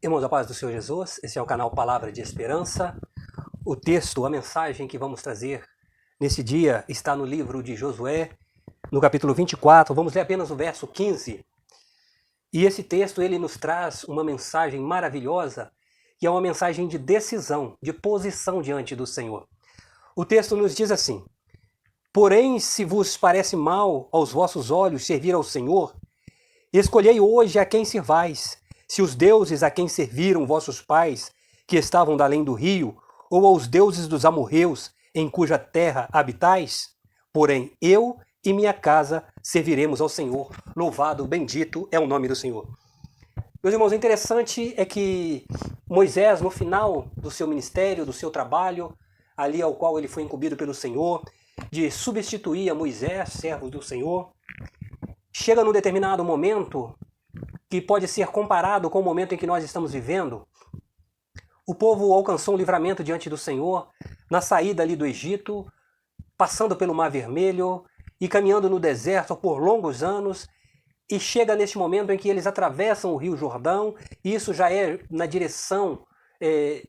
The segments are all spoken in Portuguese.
Irmãos, a paz do Senhor Jesus, esse é o canal Palavra de Esperança. O texto, a mensagem que vamos trazer nesse dia está no livro de Josué, no capítulo 24. Vamos ler apenas o verso 15. E esse texto, ele nos traz uma mensagem maravilhosa, que é uma mensagem de decisão, de posição diante do Senhor. O texto nos diz assim: Porém, se vos parece mal aos vossos olhos servir ao Senhor, escolhei hoje a quem servais, se os deuses a quem serviram vossos pais, que estavam da além do rio, ou aos deuses dos amorreus, em cuja terra habitais. Porém, eu e minha casa serviremos ao Senhor. Louvado, bendito é o nome do Senhor. Meus irmãos, o interessante é que Moisés, no final do seu ministério, do seu trabalho, ali ao qual ele foi incumbido pelo Senhor, de substituir a Moisés, servo do Senhor, chega num determinado momento que pode ser comparado com o momento em que nós estamos vivendo. O povo alcançou um livramento diante do Senhor na saída ali do Egito, passando pelo Mar Vermelho e caminhando no deserto por longos anos, e chega neste momento em que eles atravessam o Rio Jordão, e isso já é na direção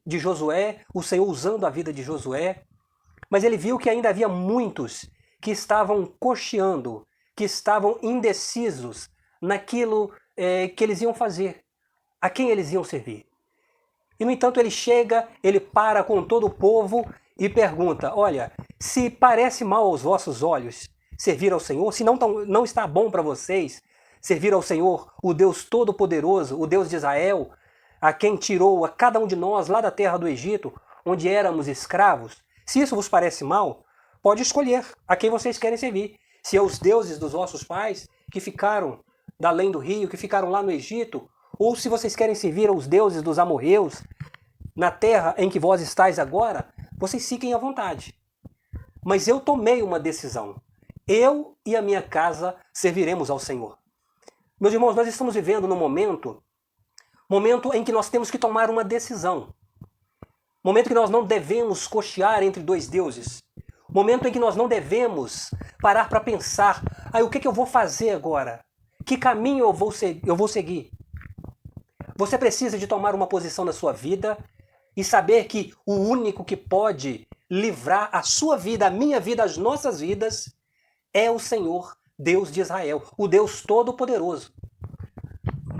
de Josué, o Senhor usando a vida de Josué, mas ele viu que ainda havia muitos que estavam cocheando, que estavam indecisos naquilo que eles iam fazer, a quem eles iam servir. E, no entanto, ele chega, ele para com todo o povo e pergunta: olha, se parece mal aos vossos olhos servir ao Senhor, se não está bom para vocês servir ao Senhor, o Deus Todo-Poderoso, o Deus de Israel, a quem tirou a cada um de nós lá da terra do Egito, onde éramos escravos, se isso vos parece mal, pode escolher a quem vocês querem servir. Se é os deuses dos vossos pais, que ficaram da além do rio, que ficaram lá no Egito, ou se vocês querem servir aos deuses dos amorreus, na terra em que vós estáis agora, vocês fiquem à vontade. Mas eu tomei uma decisão. Eu e a minha casa serviremos ao Senhor. Meus irmãos, nós estamos vivendo num momento em que nós temos que tomar uma decisão. Momento que nós não devemos cochear entre dois deuses. Momento em que nós não devemos parar para pensar: o que eu vou fazer agora? Que caminho eu vou seguir? Você precisa de tomar uma posição na sua vida e saber que o único que pode livrar a sua vida, a minha vida, as nossas vidas, é o Senhor, Deus de Israel, o Deus Todo-Poderoso.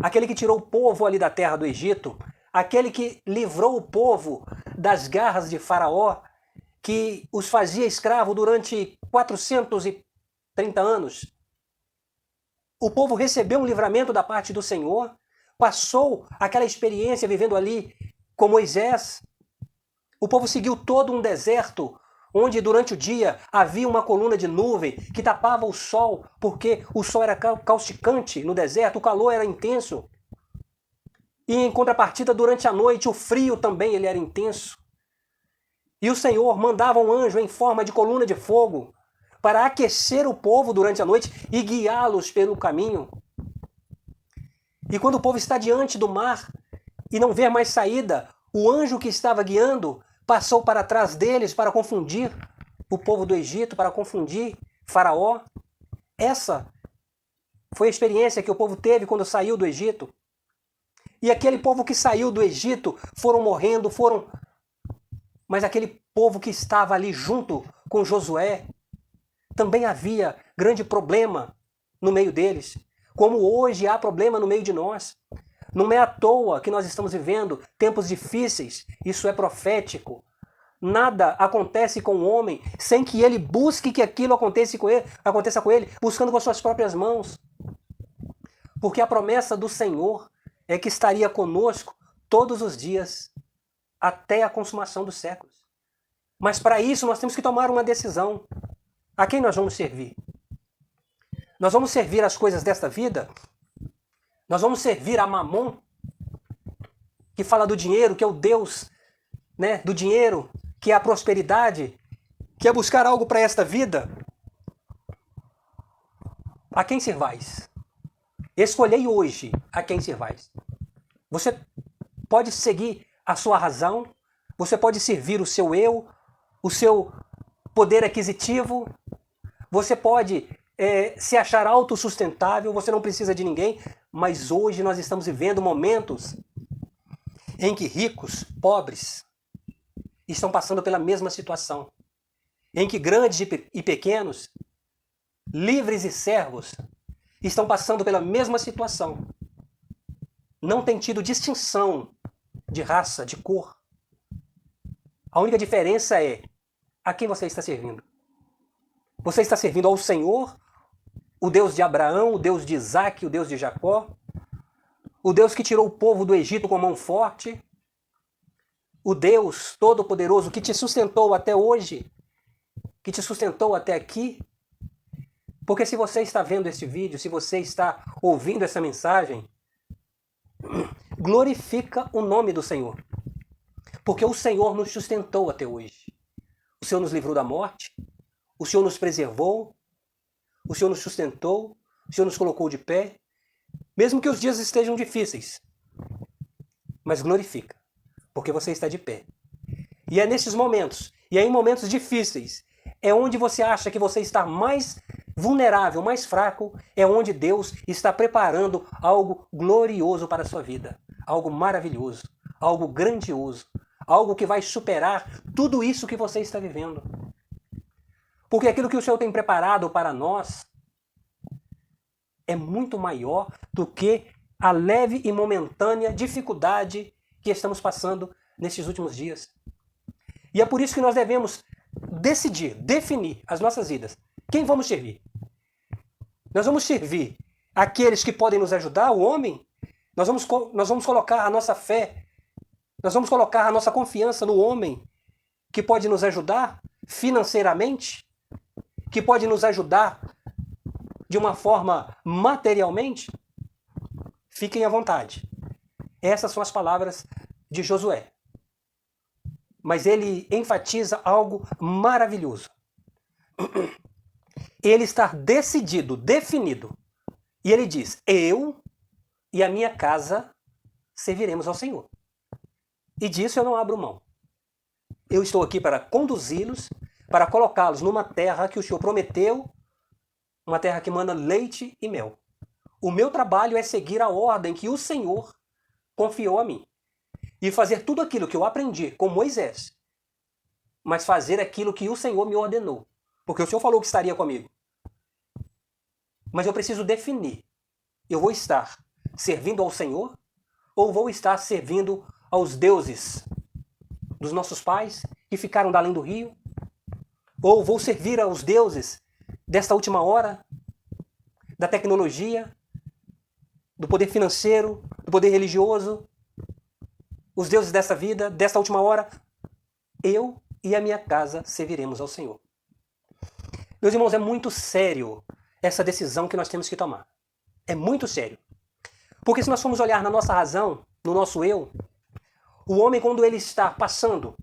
Aquele que tirou o povo ali da terra do Egito, aquele que livrou o povo das garras de Faraó, que os fazia escravo durante 430 anos. O povo recebeu um livramento da parte do Senhor, passou aquela experiência vivendo ali com Moisés. O povo seguiu todo um deserto, onde durante o dia havia uma coluna de nuvem que tapava o sol, porque o sol era causticante no deserto, o calor era intenso. E em contrapartida, durante a noite, o frio também ele era intenso. E o Senhor mandava um anjo em forma de coluna de fogo para aquecer o povo durante a noite e guiá-los pelo caminho. E quando o povo está diante do mar e não vê mais saída, o anjo que estava guiando passou para trás deles para confundir o povo do Egito, para confundir Faraó. Essa foi a experiência que o povo teve quando saiu do Egito. E aquele povo que saiu do Egito foram morrendo, mas aquele povo que estava ali junto com Josué, também havia grande problema no meio deles, como hoje há problema no meio de nós. Não é à toa que nós estamos vivendo tempos difíceis, isso é profético. Nada acontece com o homem sem que ele busque que aquilo aconteça com ele, buscando com as suas próprias mãos. Porque a promessa do Senhor é que estaria conosco todos os dias, até a consumação dos séculos. Mas para isso nós temos que tomar uma decisão. A quem nós vamos servir? Nós vamos servir as coisas desta vida? Nós vamos servir a Mamon, que fala do dinheiro, que é o Deus, do dinheiro, que é a prosperidade, que é buscar algo para esta vida? A quem servais? Escolhei hoje a quem servais. Você pode seguir a sua razão, você pode servir o seu eu, o seu poder aquisitivo, você pode se achar autossustentável, você não precisa de ninguém, mas hoje nós estamos vivendo momentos em que ricos, pobres, estão passando pela mesma situação, em que grandes e pequenos, livres e servos, estão passando pela mesma situação. Não tem tido distinção de raça, de cor. A única diferença é a quem você está servindo. Você está servindo ao Senhor, o Deus de Abraão, o Deus de Isaac, o Deus de Jacó, o Deus que tirou o povo do Egito com mão forte, o Deus Todo-Poderoso que te sustentou até hoje, que te sustentou até aqui. Porque se você está vendo este vídeo, se você está ouvindo essa mensagem, glorifica o nome do Senhor. Porque o Senhor nos sustentou até hoje. O Senhor nos livrou da morte, o Senhor nos preservou, o Senhor nos sustentou, o Senhor nos colocou de pé, mesmo que os dias estejam difíceis. Mas glorifica, porque você está de pé. E é nesses momentos, e é em momentos difíceis, é onde você acha que você está mais vulnerável, mais fraco, é onde Deus está preparando algo glorioso para a sua vida. Algo maravilhoso, algo grandioso, algo que vai superar tudo isso que você está vivendo. Porque aquilo que o Senhor tem preparado para nós é muito maior do que a leve e momentânea dificuldade que estamos passando nesses últimos dias. E é por isso que nós devemos decidir, definir as nossas vidas. Quem vamos servir? Nós vamos servir aqueles que podem nos ajudar, o homem? Nós vamos colocar a nossa fé, nós vamos colocar a nossa confiança no homem que pode nos ajudar financeiramente, que pode nos ajudar de uma forma materialmente? Fiquem à vontade. Essas são as palavras de Josué. Mas ele enfatiza algo maravilhoso. Ele está decidido, definido. E ele diz: eu e a minha casa serviremos ao Senhor. E disso eu não abro mão. Eu estou aqui para conduzi-los, para colocá-los numa terra que o Senhor prometeu, uma terra que manda leite e mel. O meu trabalho é seguir a ordem que o Senhor confiou a mim. E fazer tudo aquilo que eu aprendi com Moisés, mas fazer aquilo que o Senhor me ordenou. Porque o Senhor falou que estaria comigo. Mas eu preciso definir. Eu vou estar servindo ao Senhor ou vou estar servindo aos deuses dos nossos pais que ficaram da além do rio? Ou vou servir aos deuses desta última hora, da tecnologia, do poder financeiro, do poder religioso, os deuses dessa vida, desta última hora? Eu e a minha casa serviremos ao Senhor. Meus irmãos, é muito sério essa decisão que nós temos que tomar. É muito sério. Porque se nós formos olhar na nossa razão, no nosso eu, o homem, quando ele está passando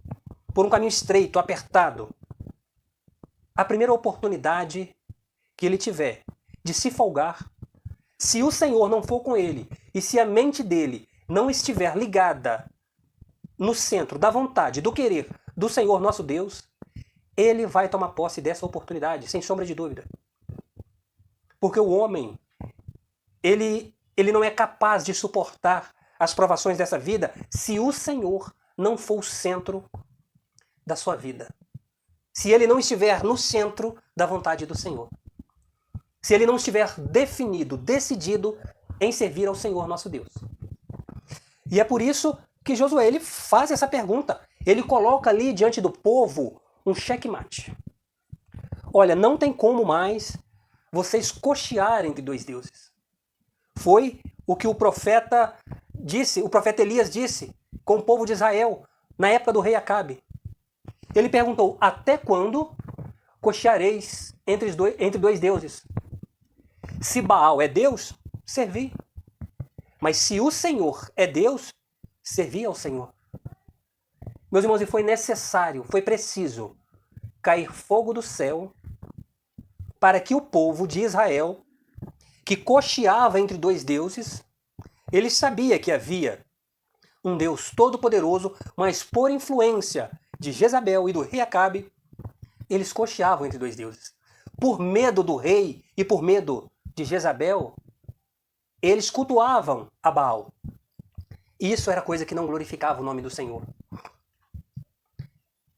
por um caminho estreito, apertado, a primeira oportunidade que ele tiver de se folgar, se o Senhor não for com ele e se a mente dele não estiver ligada no centro da vontade, do querer do Senhor nosso Deus, ele vai tomar posse dessa oportunidade, sem sombra de dúvida. Porque o homem, ele não é capaz de suportar as provações dessa vida se o Senhor não for o centro da sua vida. Se ele não estiver no centro da vontade do Senhor. Se ele não estiver definido, decidido em servir ao Senhor nosso Deus. E é por isso que Josué ele faz essa pergunta. Ele coloca ali diante do povo um checkmate. Olha, não tem como mais vocês cochearem entre dois deuses. Foi o que o profeta disse, o profeta Elias disse com o povo de Israel na época do rei Acabe. Ele perguntou: até quando cocheareis entre dois deuses? Se Baal é Deus, servi. Mas se o Senhor é Deus, servi ao Senhor. Meus irmãos, e foi necessário, foi preciso cair fogo do céu para que o povo de Israel, que cocheava entre dois deuses, ele sabia que havia um Deus todo-poderoso, mas por influência de Jezabel e do rei Acabe, eles cocheavam entre dois deuses. Por medo do rei e por medo de Jezabel, eles cultuavam a Baal. Isso era coisa que não glorificava o nome do Senhor.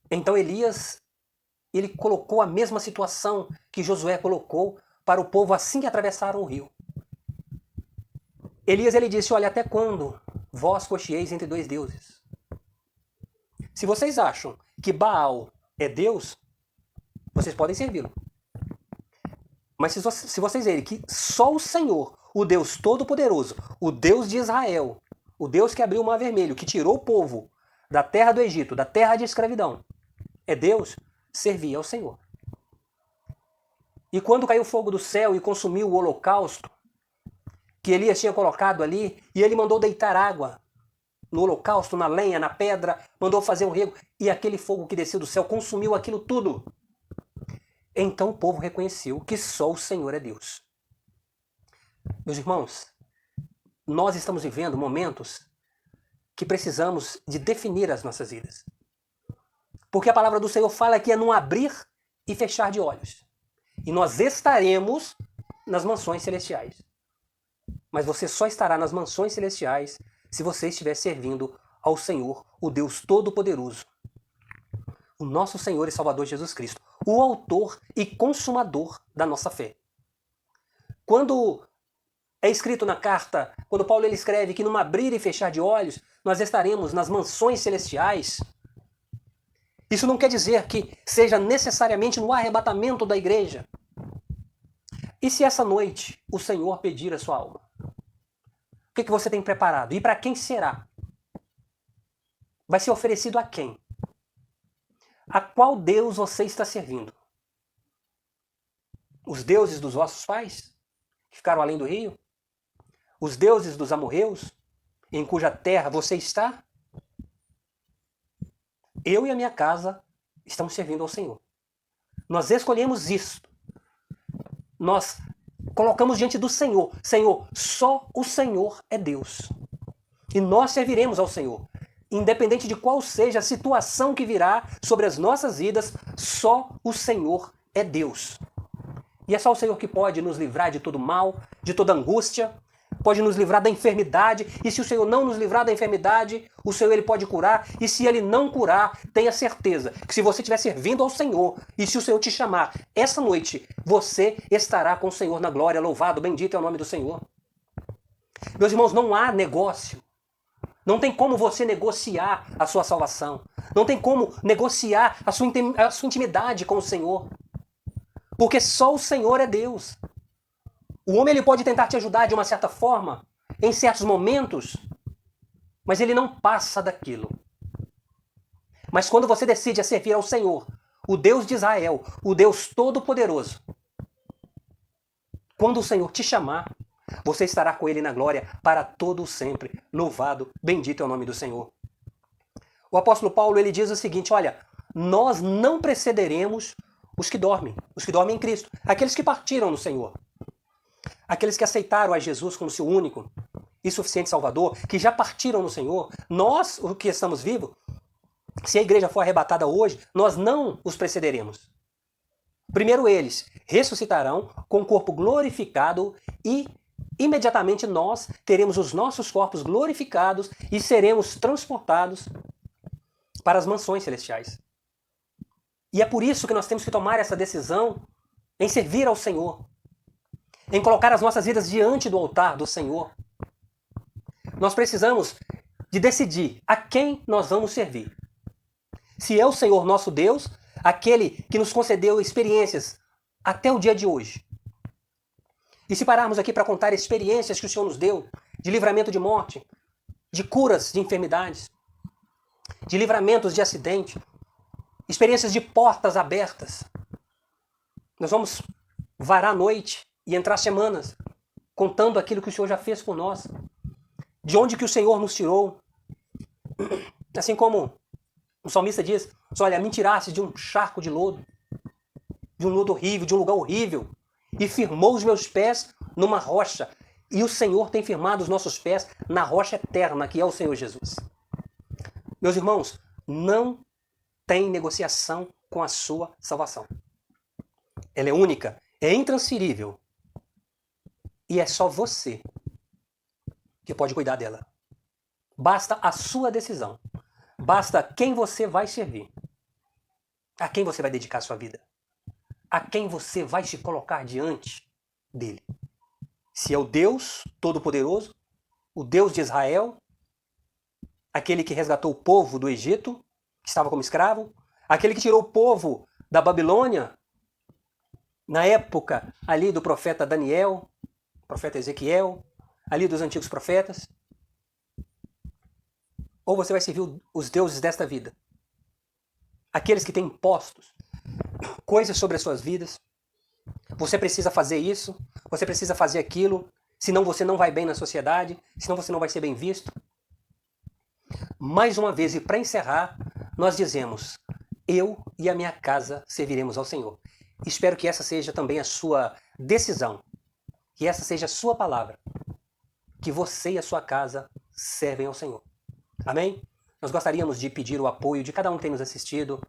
Então Elias, ele colocou a mesma situação que Josué colocou para o povo assim que atravessaram o rio. Elias, ele disse, olha, até quando vós cocheeis entre dois deuses? Se vocês acham que Baal é Deus, vocês podem servi-lo. Mas se vocês verem que só o Senhor, o Deus Todo-Poderoso, o Deus de Israel, o Deus que abriu o Mar Vermelho, que tirou o povo da terra do Egito, da terra de escravidão, é Deus, servia ao Senhor. E quando caiu fogo do céu e consumiu o holocausto, que Elias tinha colocado ali, e ele mandou deitar água no holocausto, na lenha, na pedra, mandou fazer um rego, e aquele fogo que desceu do céu consumiu aquilo tudo. Então o povo reconheceu que só o Senhor é Deus. Meus irmãos, nós estamos vivendo momentos que precisamos de definir as nossas vidas. Porque a palavra do Senhor fala que é num abrir e fechar de olhos. E nós estaremos nas mansões celestiais. Mas você só estará nas mansões celestiais se você estiver servindo ao Senhor, o Deus Todo-Poderoso. O nosso Senhor e Salvador Jesus Cristo, o autor e consumador da nossa fé. Quando é escrito na carta, quando Paulo ele escreve que num abrir e fechar de olhos, nós estaremos nas mansões celestiais, isso não quer dizer que seja necessariamente no arrebatamento da igreja. E se essa noite o Senhor pedir a sua alma? O que você tem preparado? E para quem será? Vai ser oferecido a quem? A qual Deus você está servindo? Os deuses dos vossos pais, que ficaram além do rio? Os deuses dos amorreus, em cuja terra você está? Eu e a minha casa estamos servindo ao Senhor. Nós escolhemos isto. Nós colocamos diante do Senhor. Senhor, só o Senhor é Deus. E nós serviremos ao Senhor. Independente de qual seja a situação que virá sobre as nossas vidas, só o Senhor é Deus. E é só o Senhor que pode nos livrar de todo mal, de toda angústia, pode nos livrar da enfermidade, e se o Senhor não nos livrar da enfermidade, o Senhor ele pode curar, e se ele não curar, tenha certeza que se você estiver servindo ao Senhor, e se o Senhor te chamar essa noite, você estará com o Senhor na glória, louvado, bendito é o nome do Senhor. Meus irmãos, não há negócio. Não tem como você negociar a sua salvação. Não tem como negociar a sua intimidade com o Senhor. Porque só o Senhor é Deus. O homem ele pode tentar te ajudar de uma certa forma, em certos momentos, mas ele não passa daquilo. Mas quando você decide a servir ao Senhor, o Deus de Israel, o Deus Todo-Poderoso, quando o Senhor te chamar, você estará com ele na glória para todo o sempre. Louvado, bendito é o nome do Senhor. O apóstolo Paulo ele diz o seguinte, olha, nós não precederemos os que dormem em Cristo, aqueles que partiram no Senhor. Aqueles que aceitaram a Jesus como seu único e suficiente Salvador, que já partiram no Senhor, nós, os que estamos vivos, se a igreja for arrebatada hoje, nós não os precederemos. Primeiro eles ressuscitarão com o corpo glorificado e imediatamente nós teremos os nossos corpos glorificados e seremos transportados para as mansões celestiais. E é por isso que nós temos que tomar essa decisão em servir ao Senhor, em colocar as nossas vidas diante do altar do Senhor. Nós precisamos de decidir a quem nós vamos servir. Se é o Senhor nosso Deus, aquele que nos concedeu experiências até o dia de hoje. E se pararmos aqui para contar experiências que o Senhor nos deu, de livramento de morte, de curas de enfermidades, de livramentos de acidente, experiências de portas abertas. Nós vamos varar a noite e entrar semanas contando aquilo que o Senhor já fez por nós, de onde que o Senhor nos tirou. Assim como o salmista diz, olha, me tiraste de um charco de lodo, de um lodo horrível, de um lugar horrível, e firmou os meus pés numa rocha. E o Senhor tem firmado os nossos pés na rocha eterna, que é o Senhor Jesus. Meus irmãos, não tem negociação com a sua salvação. Ela é única, é intransferível. E é só você que pode cuidar dela. Basta a sua decisão. Basta quem você vai servir. A quem você vai dedicar a sua vida. A quem você vai se colocar diante dele. Se é o Deus Todo-Poderoso, o Deus de Israel, aquele que resgatou o povo do Egito, que estava como escravo, aquele que tirou o povo da Babilônia, na época ali do profeta Daniel, profeta Ezequiel, ali dos antigos profetas. Ou você vai servir os deuses desta vida, aqueles que têm impostos, coisas sobre as suas vidas. Você precisa fazer isso, você precisa fazer aquilo, senão você não vai bem na sociedade, senão você não vai ser bem visto. Mais uma vez, e para encerrar, nós dizemos: eu e a minha casa serviremos ao Senhor. Espero que essa seja também a sua decisão, que essa seja a sua palavra, que você e a sua casa servem ao Senhor. Amém? Nós gostaríamos de pedir o apoio de cada um que tem nos assistido.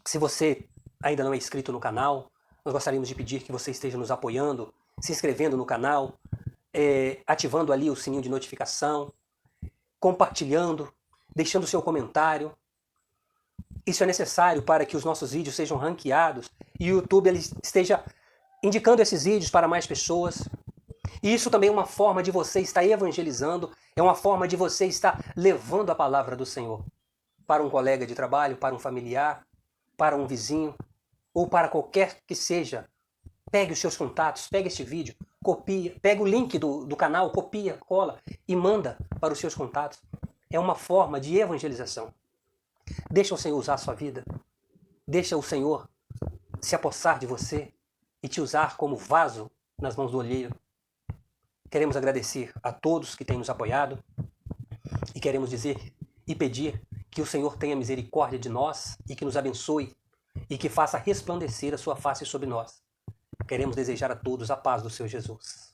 Se você ainda não é inscrito no canal, nós gostaríamos de pedir que você esteja nos apoiando, se inscrevendo no canal, ativando ali o sininho de notificação, compartilhando, deixando seu comentário. Isso é necessário para que os nossos vídeos sejam ranqueados e o YouTube ele esteja indicando esses vídeos para mais pessoas. E isso também é uma forma de você estar evangelizando, é uma forma de você estar levando a palavra do Senhor para um colega de trabalho, para um familiar, para um vizinho, ou para qualquer que seja. Pegue os seus contatos, pegue este vídeo, copia, pega o link do canal, copia, cola e manda para os seus contatos. É uma forma de evangelização. Deixa o Senhor usar a sua vida. Deixa o Senhor se apossar de você e te usar como vaso nas mãos do olheiro. Queremos agradecer a todos que têm nos apoiado e queremos dizer e pedir que o Senhor tenha misericórdia de nós e que nos abençoe e que faça resplandecer a sua face sobre nós. Queremos desejar a todos a paz do Senhor Jesus.